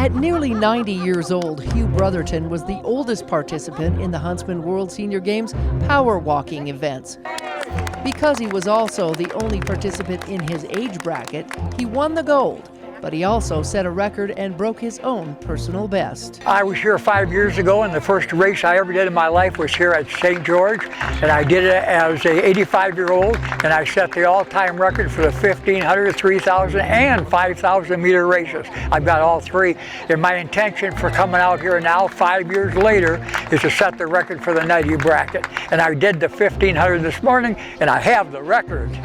At nearly 90 years old, Hugh Brotherton was the oldest participant in the Huntsman World Senior Games Powerwalking events. Because he was also the only participant in his age bracket, he won the gold. But he also set a record and broke his own personal best. I was here 5 years ago, and the first race I ever did in my life was here at St. George, and I did it as a 85-year-old, and I set the all-time record for the 1,500, 3,000, and 5,000 meter races. I've got all three, and my intention for coming out here now, 5 years later, is to set the record for the 90 bracket. And I did the 1,500 this morning, and I have the record.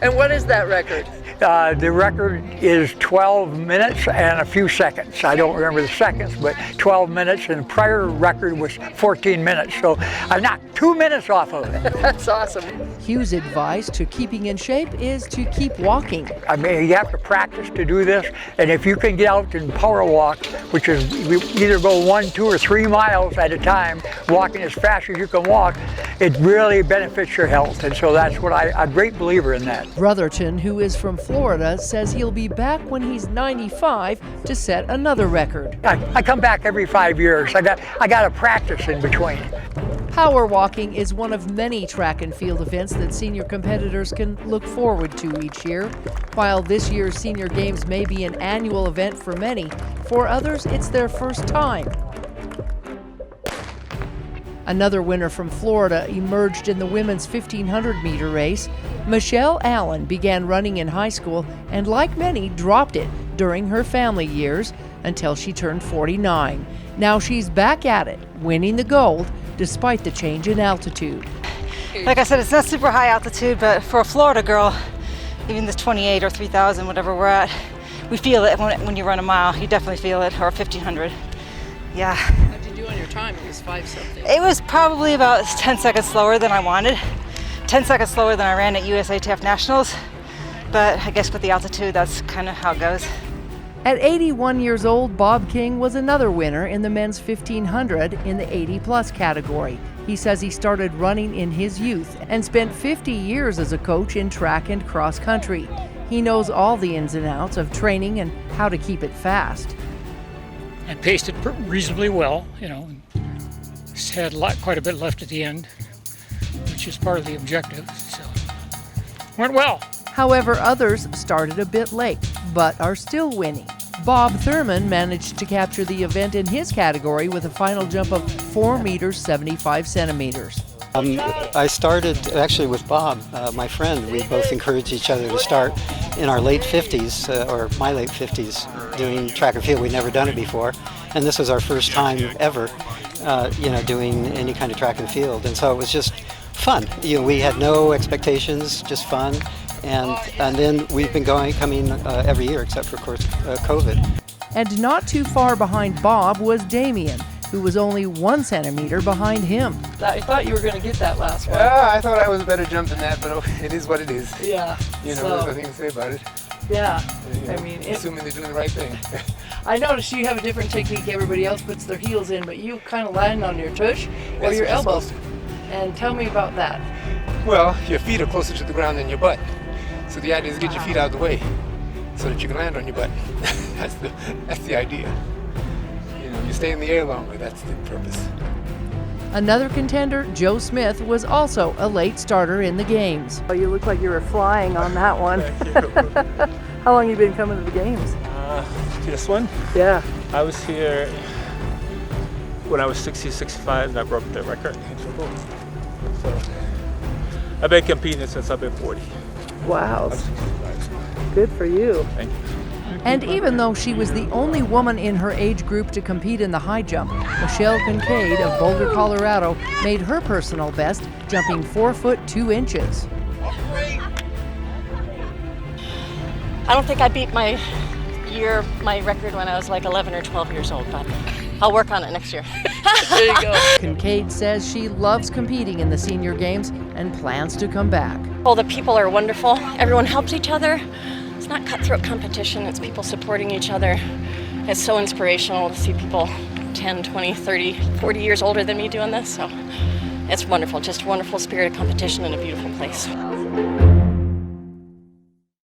And what is that record? The record is 12 minutes and a few seconds. I don't remember the seconds, but 12 minutes, and the prior record was 14 minutes. So I knocked 2 minutes off of it. That's awesome. Hugh's advice to keeping in shape is to keep walking. I mean, you have to practice to do this, and if you can get out and power walk, which is you either go 1, 2, or 3 miles at a time, walking as fast as you can walk, it really benefits your health. And so that's what I'm a great believer in that. Brotherton, who is from Florida, says he'll be back when he's 95 to set another record. I come back every 5 years. I got to practice in between. Powerwalking is one of many track and field events that senior competitors can look forward to each year. While this year's Senior Games may be an annual event for many, for others it's their first time. Another winner from Florida emerged in the women's 1,500-meter race. Michelle Allen began running in high school and, like many, dropped it during her family years until she turned 49. Now she's back at it, winning the gold despite the change in altitude. Like I said, it's not super high altitude, but for a Florida girl, even the 28 or 3,000, whatever we're at, we feel it when you run a mile. You definitely feel it, or 1,500. Yeah. How'd you do on your time? It was 5-something. It was probably about 10 seconds slower than I wanted. 10 seconds slower than I ran at USATF Nationals. But I guess with the altitude, that's kind of how it goes. At 81 years old, Bob King was another winner in the men's 1,500 in the 80-plus category. He says he started running in his youth and spent 50 years as a coach in track and cross country. He knows all the ins and outs of training and how to keep it fast. I paced it reasonably well, Just had quite a bit left at the end, which is part of the objective, so went well. However, others started a bit late, but are still winning. Bob Thurman managed to capture the event in his category with a final jump of 4 meters 75 centimeters. I started actually with Bob, my friend. We both encouraged each other to start in our late 50s, or my late 50s, doing track and field. We'd never done it before, and this was our first time ever, doing any kind of track and field. And so it was just fun. We had no expectations, just fun. And then we've been coming every year, except for, of course, COVID. And not too far behind Bob was Damien, who was only 1 centimeter behind him. I thought you were going to get that last one. I thought I was a better jump than that, but it is what it is. Yeah. There's nothing to say about it. Yeah. Assuming they're doing the right thing. I noticed you have a different technique. Everybody else puts their heels in, but you kind of land on your tush or your elbow. And tell me about that. Well, your feet are closer to the ground than your butt. So the idea is to get your feet out of the way so that you can land on your butt. That's the idea. You stay in the air longer, that's the purpose. Another contender, Joe Smith, was also a late starter in the games. Oh, you look like you were flying on that one. How long have you been coming to the games? This one? Yeah. I was here when I was 60, 65, and I broke the record. So I've been competing since I've been 40. Wow. I'm 65. Good for you. Thank you. And even though she was the only woman in her age group to compete in the high jump, Michelle Kincaid of Boulder, Colorado, made her personal best, jumping 4 foot 2 inches. I don't think I beat my record when I was like 11 or 12 years old, but I'll work on it next year. There you go. Kincaid says she loves competing in the senior games and plans to come back. Well, the people are wonderful. Everyone helps each other. It's not cutthroat competition, it's people supporting each other. It's so inspirational to see people 10, 20, 30, 40 years older than me doing this. So it's wonderful, just a wonderful spirit of competition in a beautiful place.